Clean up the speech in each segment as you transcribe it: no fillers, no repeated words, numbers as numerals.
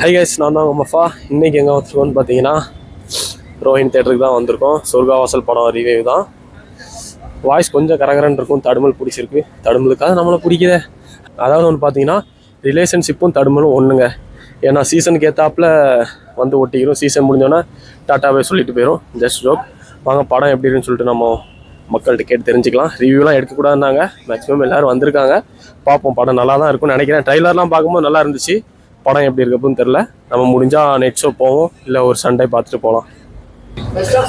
Hi guys, நான் தான் உங்கள் மஃபா. இன்றைக்கி எங்கே வந்திருக்கோன்னு பார்த்தீங்கன்னா ரோஹின் தேட்டருக்கு தான் வந்திருக்கோம். சொர்க்காவாசல் படம் ரிவ்யூ தான். வாய்ஸ் கொஞ்சம் கரகரன்னு இருக்கும், தடுமல் பிடிச்சிருக்கு. தடுமலுக்காக நம்மளை பிடிக்குது. அதாவது ஒன்று பார்த்தீங்கன்னா ரிலேஷன்ஷிப்பும் தடுமலும் ஒன்றுங்க. ஏன்னா சீசனுக்கு ஏற்றாப்புல வந்து ஒட்டிக்கிறோம். சீசன் முடிஞ்சோன்னா டாட்டாவே சொல்லிட்டு போயிடும். Just joke. வாங்க படம் எப்படி இருக்குன்னு சொல்லிட்டு நம்ம மக்கள்கிட்ட கேட்டு தெரிஞ்சுக்கலாம். ரிவ்யூலாம் எடுக்கக்கூடாதுன்னாங்க. மேக்ஸிமம் எல்லோரும் வந்திருக்காங்க. பார்ப்போம், படம் நல்லா தான் இருக்கும்னு நினைக்கிறேன். ட்ரைலர்லாம் பார்க்கும்போது நல்லா இருந்துச்சு. படம் எப்படி இருக்குன்னு தெரில. நம்ம முடிஞ்சால் நெட் ஷோ போவோம், இல்லை ஒரு சண்டே பார்த்துட்டு போகலாம்.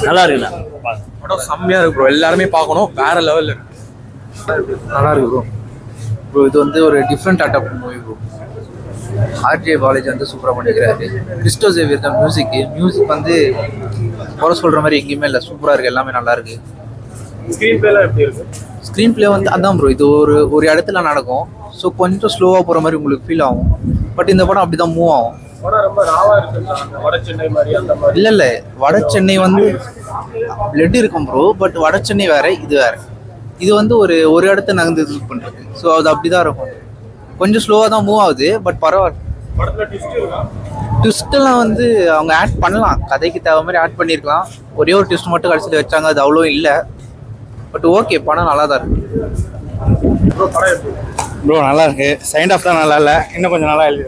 நல்லா இருக்குண்ணா, படம் செம்மையாக இருக்கு ப்ரோ. எல்லாருமே பார்க்கணும், வேற லெவலில் இருக்கு. நல்லா இருக்கு ப்ரோ. ப்ரோ இது வந்து ஒரு டிஃப்ரெண்ட் அட்டாப் மூவி ப்ரோ. ஆர்ஜே பாலாஜி வந்து சூப்பராக பண்ணிக்கிறாரு. கிறிஸ்டோ சேவியர் தான் மியூசிக் வந்து குறை சொல்கிற மாதிரி எங்கேயுமே இல்லை. சூப்பராக இருக்குது, எல்லாமே நல்லா இருக்கு. ஸ்க்ரீன் பிளேலாம் எப்படி இருக்கு? ஸ்க்ரீன் பிளே வந்து அதான் ப்ரோ, இது ஒரு இடத்துல நடக்கும். ஸோ கொஞ்சம் ஸ்லோவாக போகிற மாதிரி உங்களுக்கு ஃபீல் ஆகும். பட் இந்த படம் அப்படி தான் மூவ் ஆகும். ரொம்ப ராவா இருக்கு. வட சென்னை மாதிரி அந்த மாதிரி இல்லை வட சென்னை வந்து பிளட் இருக்கும் ப்ரோ. பட் வட சென்னை வேற, இது வேற. இது வந்து ஒரு இடத்த நகர்ந்து இது பண்ணுறது. ஸோ அது அப்படி தான் இருக்கும். கொஞ்சம் ஸ்லோவாக தான் மூவ் ஆகுது. பட் பரவாயில்ல. ட்விஸ்டெல்லாம் வந்து அவங்க ஆட் பண்ணலாம், கதைக்கு தேவை மாதிரி ஆட் பண்ணியிருக்கலாம். ஒரே ஒரு ட்விஸ்ட் மட்டும் கடைசியில் வச்சாங்க, அது அவ்வளோ இல்லை. பட் ஓகே, படம் நல்லா தான் இருக்கு. ப்ரோ நல்லா இருக்கு. செகண்ட் ஆஃப் தான் நல்லா இல்லை, இன்னும் கொஞ்சம் நல்லா எழுதி.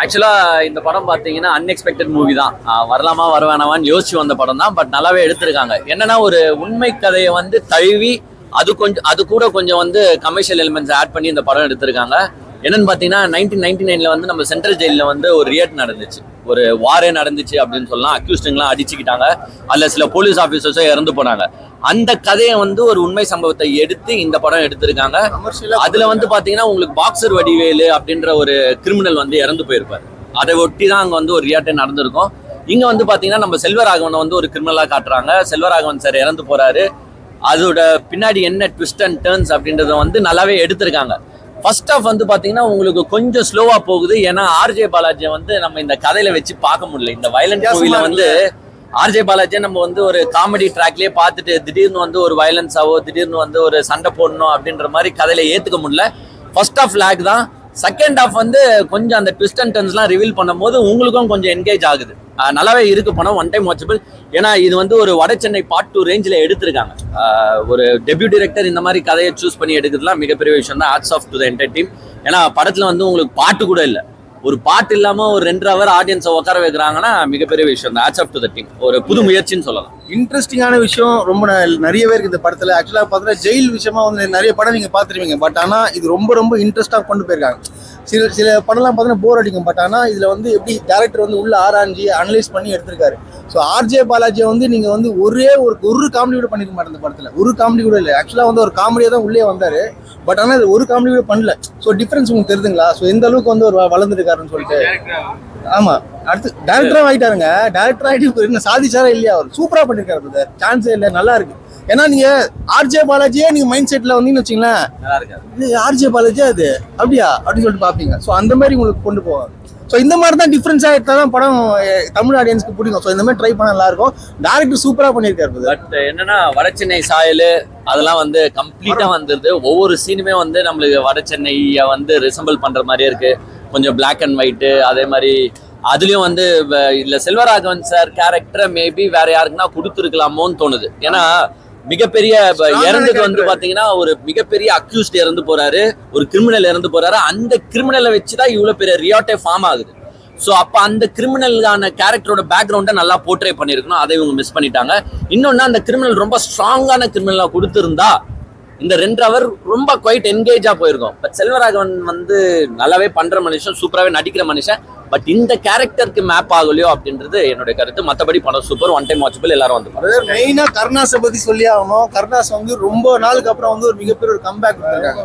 ஆக்சுவலாக இந்த படம் பார்த்தீங்கன்னா அன்எக்ஸ்பெக்டட் மூவி தான். வரலாமா வரவேணாமான்னு யோசிச்சு வந்த படம் தான். பட் நல்லாவே எடுத்திருக்காங்க. என்னன்னா ஒரு உண்மை கதையை வந்து தழுவி அது கூட கொஞ்சம் வந்து கமர்ஷியல் எலிமெண்ட்ஸ் ஆட் பண்ணி இந்த படம் எடுத்திருக்காங்க. என்னன்னு பார்த்தீங்கன்னா 1999 வந்து நம்ம சென்ட்ரல் ஜெயிலில் வந்து ஒரு ரியட் நடந்துச்சு, ஒரு வாரே நடந்துச்சு அப்படின்னு சொல்லலாம். அக்யூஸ்டுங்களாம் அடிச்சுக்கிட்டாங்க, அதில் சில போலீஸ் ஆஃபீஸர்ஸும் இறந்து போனாங்க. அந்த கதையை வந்து ஒரு உண்மை சம்பவத்தை எடுத்து இந்த படம் எடுத்திருக்காங்க. அதுல வந்து பாத்தீங்கன்னா உங்களுக்கு பாக்ஸர் வடிவேலு அப்படின்ற ஒரு கிரிமினல் வந்து இறந்து போயிருப்பாரு. அதை ஒட்டி தான் அங்க வந்து ஒரு ரியாட்டே நடந்திருக்கும். இங்க வந்து பாத்தீங்கன்னா நம்ம செல்வராகவனை வந்து ஒரு கிரிமினலா காட்டுறாங்க. செல்வராகவன் சார் இறந்து போறாரு. அதோட பின்னாடி என்ன ட்விஸ்ட் அண்ட் டர்ன்ஸ் அப்படின்றத வந்து நல்லாவே எடுத்திருக்காங்க. ஃபர்ஸ்ட் ஆஃப் வந்து பாத்தீங்கன்னா உங்களுக்கு கொஞ்சம் ஸ்லோவா போகுது. ஏன்னா ஆர்ஜே பாலாஜியை வந்து நம்ம இந்த கதையில வச்சு பார்க்க முடியல. இந்த வயலண்ட் மூவில வந்து ஆர்ஜே பாலாஜியை நம்ம வந்து ஒரு காமெடி ட்ராக்லயே பார்த்துட்டு திடீர்னு வந்து ஒரு வயலன்ஸாவோ திடீர்னு வந்து ஒரு சண்டை போடணும் அப்படின்ற மாதிரி கதையில ஏத்துக்க முடியல. ஃபர்ஸ்ட் ஆஃப் லேக் தான். செகண்ட் ஆஃப் வந்து கொஞ்சம் அந்த ட்விஸ்ட் அண்ட் டர்ன்ஸ்லாம் ரிவீல் பண்ணும்போது உங்களுக்கும் கொஞ்சம் என்கேஜ் ஆகுது. நல்லாவே இருக்கு படம், ஒன் டைம் வாட்சபிள். ஏன்னா இது வந்து ஒரு வட சென்னை பார்ட் 2 ரேஞ்சில் எடுத்திருக்காங்க. ஒரு டெபியூ டிரெக்டர் இந்த மாதிரி கதையை சூஸ் பண்ணி எடுக்கிறதுலாம் மிகப்பெரிய விஷயம் தான். Hats off to the entire team. ஏன்னா படத்துல வந்து உங்களுக்கு பாட்டு கூட இல்லை, ஒரு பாட்டு இல்லாம ஒரு 2 ஹவர் ஆடியன்ஸை உட்கார வைக்கிறாங்கன்னா மிகப்பெரிய விஷயம் தான். Hats off to the team. ஒரு புது முயற்சின்னு சொல்லலாம். இன்ட்ரெஸ்டிங்கான விஷயம் ரொம்ப நிறையவே இருக்கு இந்த படத்துல. ஆக்சுவலாக பார்த்தீங்கன்னா ஜெயில் விஷயமா வந்து நிறைய படம் நீங்க பார்த்துருவீங்க. பட் ஆனால் இது ரொம்ப இன்ட்ரெஸ்டாக கொண்டு போயிருக்காங்க. சில படம்லாம் பார்த்தீங்கன்னா போர் அடிக்கும். பட் ஆனால் இதில் வந்து எப்படி டேரக்டர் வந்து உள்ள ஆராய்ச்சி அனலைஸ் பண்ணி எடுத்திருக்காரு. ஸோ ஆர்ஜே பாலாஜியை வந்து நீங்கள் வந்து ஒரு காமெடி கூட பண்ணிருக்க மாட்டேன் இந்த படத்தில். ஒரு காமெடி கூட இல்லை. ஆக்சுவலாக வந்து ஒரு காமெடியாக தான் உள்ளே வந்தார். பட் ஆனால் இது ஒரு காமெடி கூட பண்ணல. ஸோ டிஃப்ரென்ஸ் உங்களுக்கு தெரியுதுங்களா? ஸோ எந்த அளவுக்கு வந்து ஒரு வளர்ந்துருக்காருன்னு சொல்லிட்டு. ஆமாம், அடுத்து டேரக்டராக ஆகிட்டாருங்க. டேரக்டர் ஆகிட்டு சாதிச்சாரா இல்லையா? அவர் சூப்பராக பண்ணியிருக்காரு. சான்ஸே இல்லை, நல்லா இருக்கு. ஏன்னா நீங்க ஆர்ஜே பாலாஜியே நீங்க மைண்ட் செட்ல வந்தீங்கன்னு வச்சுங்களேன், இது ஆர்ஜே பாலாஜியா அது அப்படியா அப்படின்னு சொல்லிட்டு பாப்பீங்க. ஸோ அந்த மாதிரி உங்களுக்கு கொண்டு போவாங்க. ஸோ இந்த மாதிரி தான் டிஃப்ரென்ஸா எடுத்தா தான் படம் தமிழ் ஆடியன்ஸ்க்கு பிடிக்கும். ஸோ இந்த மாதிரி ட்ரை பண்ண நல்லா இருக்கும். டேரக்டர் சூப்பரா பண்ணியிருக்காரு. பட் என்னன்னா வட சென்னை சாயல் அதெல்லாம் வந்து கம்ப்ளீட்டா வந்துருது. ஒவ்வொரு சீனுமே வந்து நம்மளுக்கு வட சென்னையை வந்து ரிசம்பிள் பண்ற மாதிரியே இருக்கு. கொஞ்சம் பிளாக் அண்ட் ஒயிட்டு. அதே மாதிரி அதுலயும் வந்து இல்ல செல்வராகவன் சார் கேரக்டரை மேபி வேற யாருக்குன்னா கொடுத்துருக்கலாமோன்னு தோணுது. ஏன்னா மிகப்பெரிய இறந்தது வந்து பாத்தீங்கன்னா ஒரு மிகப்பெரிய அக்யூஸ்ட் இறந்து போறாரு, ஒரு கிரிமினல் இறந்து போறாரு. அந்த கிரிமினலை வச்சுதான் இவ்வளவு பெரிய ரியாட்டே ஃபார்ம் ஆகுது. ஸோ அப்போ அந்த கிரிமினலான கேரக்டரோட பேக்ரவுண்டை நல்லா போர்ட்ரே பண்ணியிருக்கணும். அதை இவங்க மிஸ் பண்ணிட்டாங்க. இன்னொன்று அந்த கிரிமினல் ரொம்ப ஸ்ட்ராங்கான கிரிமினலாக கொடுத்துருந்தா இந்த 2 ஹவர் ரொம்ப குவைட் என்கேஜா போயிருக்கும். பட் செல்வராகவன் வந்து நல்லாவே பண்ற மனுஷன், சூப்பராகவே நடிக்கிற மனுஷன். பட் இந்த கேரக்டருக்கு மேப் ஆகலையோ அப்படின்றது என்னுடைய கருத்து. மற்றபடி படம் சூப்பர், ஒன் டைம் வாட்சபிள். எல்லாரும் வந்து மெயினா கருணாஸை பத்தி சொல்லி ஆகணும். கருணாஸ் வந்து ரொம்ப நாளுக்கு அப்புறம் வந்து ஒரு மிகப்பெரிய ஒரு கம்பேக் பண்ணிருக்காங்க.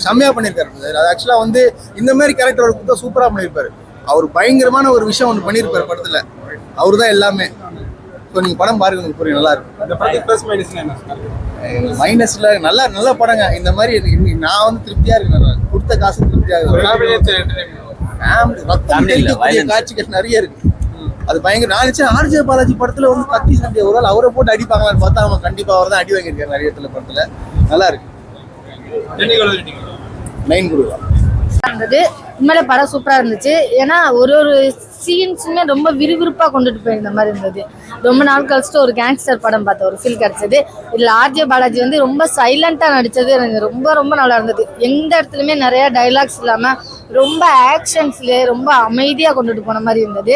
செம்மையா பண்ணியிருக்காரு. அது ஆக்சுவலா வந்து இந்த மாதிரி கேரக்டர் கொடுத்தா சூப்பரா பண்ணியிருப்பாரு. அவர் பயங்கரமான ஒரு விஷயம் ஒன்று பண்ணியிருப்பாரு படத்துல. அவரு தான் எல்லாமே. ஸோ நீங்க படம் பாருங்க, உங்களுக்கு புரியும், நல்லா இருக்கும். மைனஸ்ல நல்ல படங்க. இந்த மாதிரி நான் வந்து திருப்தியா இருக்கேன். கொடுத்த காசு திருப்தியா இருக்கு. காட்சிகள் நிறைய இருக்கு. அது பயங்கர. நான் நினைச்சேன் ஆர்ஜே பாலாஜி படத்துல வந்து கத்தி சண்டை ஒரு நாள் அவரை போட்டு அடிப்பாங்களான்னு பார்த்தா அவங்க கண்டிப்பா அவர் தான் அடி வாங்கியிருக்காரு நிறைய இடத்துல படத்துல. நல்லா இருக்கு. 9 கொடுக்கலாம். இருந்தது. உண்மையிலே படம் சூப்பரா இருந்துச்சு. ஏன்னா ஒரு ஒரு சீன்ஸுமே ரொம்ப விறுவிறுப்பா கொண்டுட்டு போயிருந்த மாதிரி இருந்தது. ரொம்ப நாள் கழிச்சுட்டு ஒரு கேங்ஸ்டர் படம் பார்த்த ஒரு ஃபீல் கிடைச்சது. இதுல ஆர்ஜே பாலாஜி வந்து ரொம்ப சைலண்டா நடிச்சது எனக்கு ரொம்ப ரொம்ப நல்லா இருந்தது. எந்த இடத்துலயுமே நிறைய டைலாக்ஸ் இல்லாம ரொம்ப ஆக்ஷன்ஸ்ல ரொம்ப அமைதியா கொண்டுட்டு போன மாதிரி இருந்தது.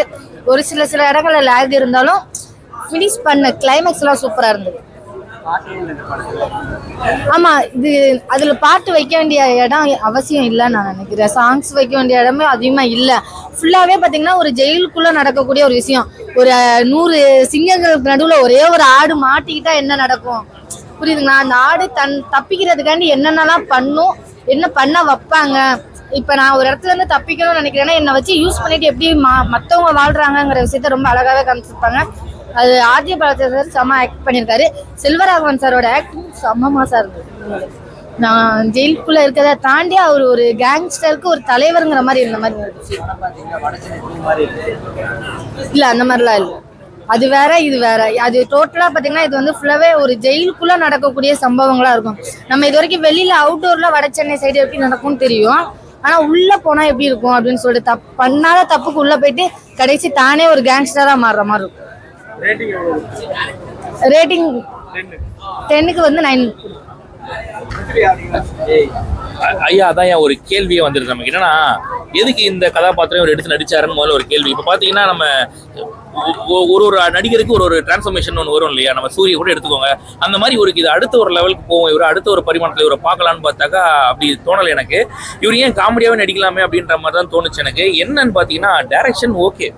ஒரு சில இடங்கள்ல லேக் இருந்தாலும் ஃபினிஷ் பண்ண கிளைமேக்ஸ் எல்லாம் சூப்பரா இருந்தது. ஆமா, இது அதுல பாட்டு வைக்க வேண்டிய இடம் அவசியம் இல்லைன்னு நான் நினைக்கிறேன். சாங்ஸ் வைக்க வேண்டிய இடமே அதிகமா இல்லை. ஃபுல்லாவே பாத்தீங்கன்னா ஒரு ஜெயிலுக்குள்ள நடக்கக்கூடிய ஒரு விஷயம். ஒரு 100 சிங்கங்களுக்கு நடுவுல ஒரே ஒரு ஆடு மாட்டிக்கிட்டா என்ன நடக்கும் புரியுதுங்களா? அந்த ஆடு தப்பிக்கிறதுக்காண்டி என்னென்னலாம் பண்ணும், என்ன பண்ண வைப்பாங்க. இப்ப நான் ஒரு இடத்துல இருந்து தப்பிக்கணும்னு நினைக்கிறேன்னா என்னை வச்சு யூஸ் பண்ணிட்டு எப்படி மத்தவங்க வாழ்றாங்கிற விஷயத்த ரொம்ப அழகாவே காமிச்சிருப்பாங்க. அது ஆர்ஜே பாலாஜி சார் செம்ம ஆக்ட் பண்ணியிருக்காரு. செல்வராகவன் சாரோட ஆக்டிங் செம்ம மாசா இருந்தது. நான் ஜெயிலுக்குள்ள இருக்கிறத தாண்டி அவர் ஒரு கேங்ஸ்டருக்கு ஒரு தலைவருங்கிற மாதிரி இருந்த மாதிரி இருந்துச்சு. இல்ல அந்த மாதிரிலாம் இல்லை. அது வேற இது வேற. அது டோட்டலா பாத்தீங்கன்னா இது வந்து ஃபுல்லாவே ஒரு ஜெயிலுக்குள்ள நடக்கக்கூடிய சம்பவங்களா இருக்கும். நம்ம இது வரைக்கும் வெளியில அவுட்டோர்ல வட சென்னை சைடு எப்படி நடக்கும்னு தெரியும். ஆனா உள்ள போனா எப்படி இருக்கும் அப்படின்னு சொல்லிட்டு பண்ணாத தப்புக்கு உள்ள போயிட்டு கடைசி தானே ஒரு கேங்ஸ்டரா மாறுற மாதிரி இருக்கும். ரேட்டிங் 10க்கு வந்து 9. ஐயா அதான் ஒரு கேள்வியே வந்துருக்கு நமக்கு. என்னன்னா எதுக்கு இந்த கதாபாத்திரம் ஒரு எடுத்து நடிச்சாருன்னு முதல்ல ஒரு கேள்வி. இப்போ பார்த்தீங்கன்னா நம்ம ஒரு நடிகருக்கு ஒரு டிரான்ஸ்ஃபர்மேஷன் ஒன்று வரும் இல்லையா? நம்ம சூரிய கூட எடுத்துக்கோங்க. அந்த மாதிரி இது அடுத்த ஒரு லெவலுக்கு போவோம், இவர் அடுத்த ஒரு பரிமாணத்தில் இவரை பார்க்கலான்னு பார்த்தாக்கா அப்படி தோணலை எனக்கு. இவர் ஏன் காமெடியாகவே நடிக்கலாமே அப்படின்ற மாதிரி தான் தோணுச்சு எனக்கு. என்னன்னு பார்த்தீங்கன்னா டைரக்ஷன் ஓகே,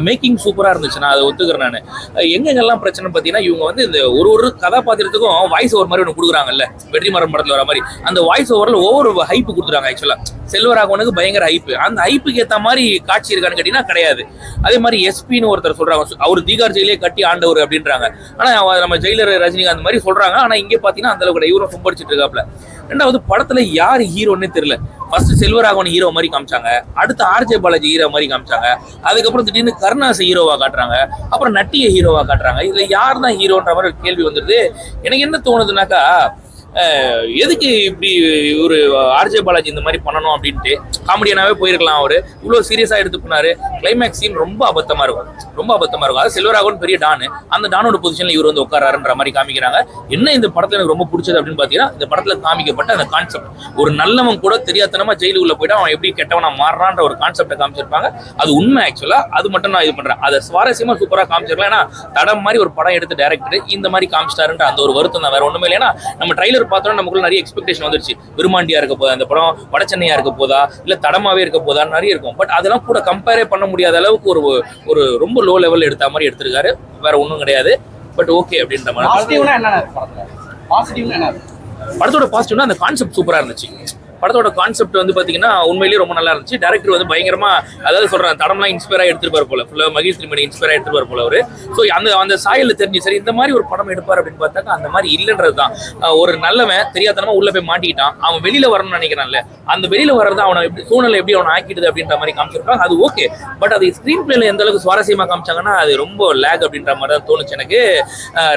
மேக்கிங் சூப்பராக இருந்துச்சு, நான் அதை ஒத்துக்கிறேன். நான் எங்கெங்கெல்லாம் பிரச்சனை பார்த்தீங்கன்னா இவங்க வந்து இந்த ஒரு கதாபாத்திரத்துக்கும் வாய்ஸ் ஓவர் மாதிரி ஒன்று கொடுக்குறாங்கல்ல, வெற்றிமாறன் படத்தில் வர மாதிரி அந்த வாய்ஸ் ஓவரில் ஒவ்வொரு ஹைப்பு கொடுத்துருக்காங்க. ஆக்சுவலாக செல்வராகவனுக்கு பயங்கர ஹைப்பு. அந்த ஹைப்புக்கு ஏற்ற மாதிரி காட்சி இருக்கான்னு கேட்டீங்கன்னா கிடையாது. அதே மாதிரி எஸ்பின்னு ஒருத்தர் சொல்றாங்க, அவர் தீகார் ஜெயிலே கட்டி ஆண்டவர் அப்படின்றாங்க. ஆனா நம்ம ஜெயிலர் ரஜினிகாந்த் மாதிரி சொல்றாங்க. ஆனா இங்கே பாத்தீங்கன்னா அந்த அளவுக்கு இவரும் சும்படிச்சிட்டு இருக்காப்ல. ரெண்டாவது படத்துல யார் ஹீரோன்னே தெரியல. ஃபர்ஸ்ட் செல்வராகவன் ஹீரோ மாதிரி காமிச்சாங்க, அடுத்து ஆர்ஜே பாலாஜி ஹீரோ மாதிரி காமிச்சாங்க, அதுக்கப்புறம் திடீர்னு கருணாஸ் ஹீரோவா காட்டுறாங்க, அப்புறம் நட்டிய ஹீரோவா காட்டுறாங்க. இதுல யார் தான் ஹீரோன்ற மாதிரி ஒரு கேள்வி வந்துருது. எனக்கு என்ன தோணுதுனாக்கா, எதுக்கு இப்படி ஒரு ஆர்ஜே பாலாஜி இந்த மாதிரி பண்ணணும் அப்படின்ட்டு காமெடியனாவே போயிருக்கலாம். அவரு இவ்வளவு சீரியஸா எடுத்து பண்ணாரு. கிளைமேக்ஸ் சீன் ரொம்ப அபத்தமா இருக்கும், ரொம்ப அபத்தமா இருக்கும். அது செல்வராகவன் பெரிய டானு, அந்த டானோட பொசிஷன்ல இவர் வந்து உட்காராருன்ற மாதிரி காமிக்கிறாங்க. என்ன இந்த படத்துல எனக்கு ரொம்ப பிடிச்சது அப்படின்னு பாத்தீங்கன்னா, இந்த படத்துல காமிக்கப்பட்ட அந்த கான்செப்ட், ஒரு நல்லவன் கூட தெரியாதனமா ஜெயிலுக்குள்ள போயிட்டு அவன் எப்படி கெட்டவனா மாறுறான்ற ஒரு கான்செப்டை காமிச்சிருப்பாங்க. அது உண்மை. ஆக்சுவலா அது மட்டும் நான் இது பண்றேன், அதை சுவாரஸ்யமா சூப்பரா காமிச்சிருக்கலாம். ஏன்னா தடம் மாதிரி ஒரு படம் எடுத்து டைரக்டர் இந்த மாதிரி காமிச்சிட்டாருன்ற அந்த ஒரு வருத்தம் தான், வேற ஒண்ணுமே இல்லை. ஏன்னா நம்ம ட்ரைலர் பார்த்தோம், நமக்குள்ள நிறைய எக்ஸ்பெக்டேஷன் வந்துருச்சு. விருமாண்டியா இருக்க போதா அந்த படம், வட சென்னையா இருக்க போதா, இல்ல தடமாவே இருக்க போதா, நிறைய இருக்கும். பட் அதெல்லாம் கூட கம்பேரே பண்ண முடியாத அளவுக்கு ஒரு ரொம்ப லோ லெவல் எடுத்த மாதிரி எடுத்திருக்காரு. வேற ஒன்றும் கிடையாது. பட் ஓகே அப்படின்ற மாதிரி. படத்தோட பாசிட்டிவ்னா அந்த கான்செப்ட் சூப்பரா இருந்துச்சு. படத்தோட கான்செப்ட் வந்து பாத்தீங்கன்னா உண்மையிலேயே ரொம்ப நல்லா இருந்துச்சு. டேரக்டர் வந்து பயங்கரமா, அதாவது சொல்றேன், தடம்லாம் இன்ஸ்பயரா எடுத்துருப்பார் போல, ஃபுல்லா மகேஷ் திருமணி இன்ஸ்பயரா எடுத்துருப்பார் போல அவரு. ஸோ அந்த சாயல் தெரிஞ்சு சரி இந்த மாதிரி ஒரு படம் எடுப்பார் அப்படின்னு பார்த்தாக்கா அந்த மாதிரி இல்லைன்றது தான். ஒரு நல்லவன் தெரியாதனமா உள்ள போய் மாட்டிக்கிட்டான், அவன் வெளியில வரணும்னு நினைக்கிறான்ல, அந்த வெளியில வர்றது அவனை எப்படி சூழ்நிலை எப்படி அவனை ஆக்கிடுது அப்படின்ற மாதிரி காமிச்சிருப்பாங்க. அது ஓகே. பட் அது ஸ்கிரீன் பிளேல எந்த அளவுக்கு சுவாரஸ்யமா காமிச்சாங்கன்னா அது ரொம்ப லேக் அப்படின்ற மாதிரி தான் தோணுச்சு எனக்கு.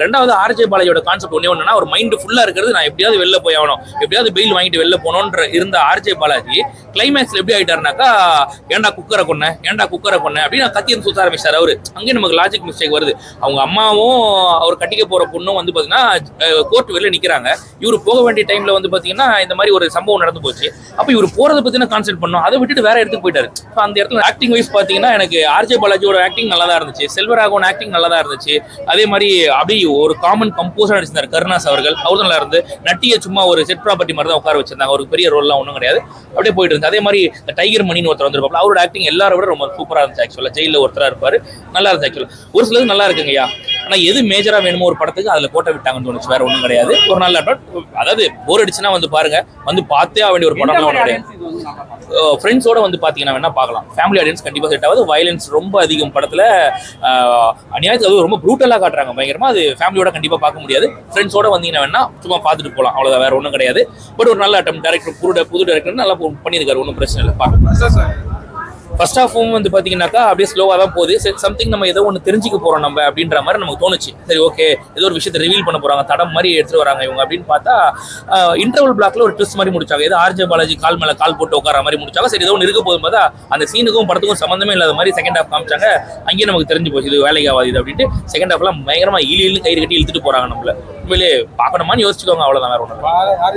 ரெண்டாவது ஆர்ஜே பாலாஜியோட கான்செப்ட் ஒன்னே ஒரு மைண்ட் ஃபுல்லா இருக்கிறது, நான் எப்படியாவது வெளில போய் ஆகணும், எப்படியாவது பெயில் வாங்கிட்டு வெளில போனோன்ற இருந்த ஆர்ஜே பாலாஜி கிளைமேக்ஸ்ல எப்படி ஆயிட்டாருனாக்கா, ஏன்டா குக்கரை கொன்ன அப்படின்னு கத்தியன் சுத்த ஆரம்பிச்சாரு அவரு. அங்கே நமக்கு லாஜிக் மிஸ்டேக் வருது. அவங்க அம்மாவும் அவர் கட்டிக்க போற பொண்ணும் வந்து பாத்தீங்கன்னா கோர்ட் வெளில நிக்கிறாங்க. இவரு போக வேண்டிய டைம்ல வந்து பாத்தீங்கன்னா இந்த மாதிரி ஒரு சம்பவம் நடந்து போச்சு. அப்ப இவர் போறதை பத்தின கான்சென்ட் பண்ணோம், அதை விட்டுட்டு வேற இடத்துக்கு போயிட்டாரு. அந்த இடத்துல ஆக்டிங் வைஸ் பாத்தீங்கன்னா எனக்கு ஆர்ஜே பாலாஜியோட ஆக்டிங் நல்லா தான் இருந்துச்சு, செல்வராகவன் ஆக்டிங் நல்லா தான் இருந்துச்சு. அதே மாதிரி அப்படி ஒரு காமன் கம்போசர் நடிச்சிருந்தாரு கருணாஸ் அவர்கள், அவரும் நல்லா இருந்து. நட்டிய சும்மா ஒரு செட் ப்ராப்பர்ட்டி மாதிரி தான் உட்கார வச்சிருந்தாங்க, ஒரு பெரிய ரோல்லாம் ஒன்றும் கிடையாது, அப்படியே போயிட்டு இருந்துச்சு. அதே மாதிரி டைகர் மணின்னு ஒருத்தர் வந்திருப்பாங்க, அவரோட ஆக்டிங் எல்லாரும் விட ரொம்ப சூப்பரா இருந்துச்சு. ஆக்சுவலா ஜெயில ஒருத்தரா இருப்பாரு, நல்லா இருந்துச்சு. ஆக்சுவலா ஒரு சிலது நல்லா இருக்குங்கய்யா, ஆனா எது மேஜரா வேணுமோ ஒரு படத்துக்கு அதுல கோட்டை விட்டாங்கன்னு தோணுச்சு, வேற ஒன்றும் கிடையாது. ஒரு நல்ல படம், அதாவது போர் அடிச்சுன்னா வந்து பாருங்க, வந்து பார்த்தே வேண்டிய ஒரு படம் ஒன்றும் கிடையாது. ஃப்ரெண்ட்ஸோட வந்து பாத்தீங்கன்னா வேணா பார்க்கலாம், ஃபேமிலி ஆடியன்ஸ் கண்டிப்பா செட் ஆகுது. வயலன்ஸ் ரொம்ப அதிகம் படத்துல, அநியாயத்துக்கு அது ரொம்ப ப்ரூட்டலா காட்டுறாங்க பயங்கரமா, அது ஃபேமிலியோட கண்டிப்பா பார்க்க முடியாது. ஃப்ரெண்ட்ஸோட வந்தீங்கன்னா வேணா சும்மா பார்த்துட்டு போகலாம், அவ்வளவுதான், வேற ஒன்றும் கிடையாது. பட் ஒரு நல்ல அட்டம், டேரக்டர் புது டேரக்டர் நல்லா பண்ணியிருக்காரு, ஒன்றும் பிரச்சனை இல்லை, பார்க்கலாம். ஃபர்ஸ்ட் ஹாஃபும் வந்து பார்த்தீங்கன்னாக்கா அப்படியே ஸ்லோவாக தான் போகுது. சரி சம்திங் நம்ம ஏதோ ஒன்று தெரிஞ்சுக்க போகிறோம் நம்ம அப்படின்ற மாதிரி நமக்கு தோணுச்சு. சரி ஓகே ஏதோ ஒரு விஷயத்தை ரிவீல் பண்ண போகிறாங்க, தடம் மாதிரி எடுத்துட்டு வராங்க இவங்க அப்படின்னு பார்த்தா இன்டர்வல் பிளாக்ல ஒரு ட்விஸ்ட் மாதிரி முடிச்சாங்க. ஏதோ ஆர்ஜே பாலாஜி கால் மேலே கால் போட்டு உட்கார மாதிரி முடிச்சாங்க. சரி ஏதோ ஒன்று இருக்க போதும் பார்த்தா அந்த சீனுக்கும் படத்துக்கும் சம்மந்தமே இல்லாத மாதிரி செகண்ட் ஹாஃப் காமிச்சாங்க. அங்கேயே நமக்கு தெரிஞ்சு போச்சு இது வேலைக்கு ஆகாது இது அப்படின்ட்டு. செகண்ட் ஹாஃப்லாம் பயங்கரமாக இழு கயிறு கட்டி இழுத்துட்டு போகிறாங்க நம்மள. உண்மையிலே பார்க்கணுமான்னு யோசிச்சுக்கோங்க, அவ்வளோதான் வேற ஒன்று.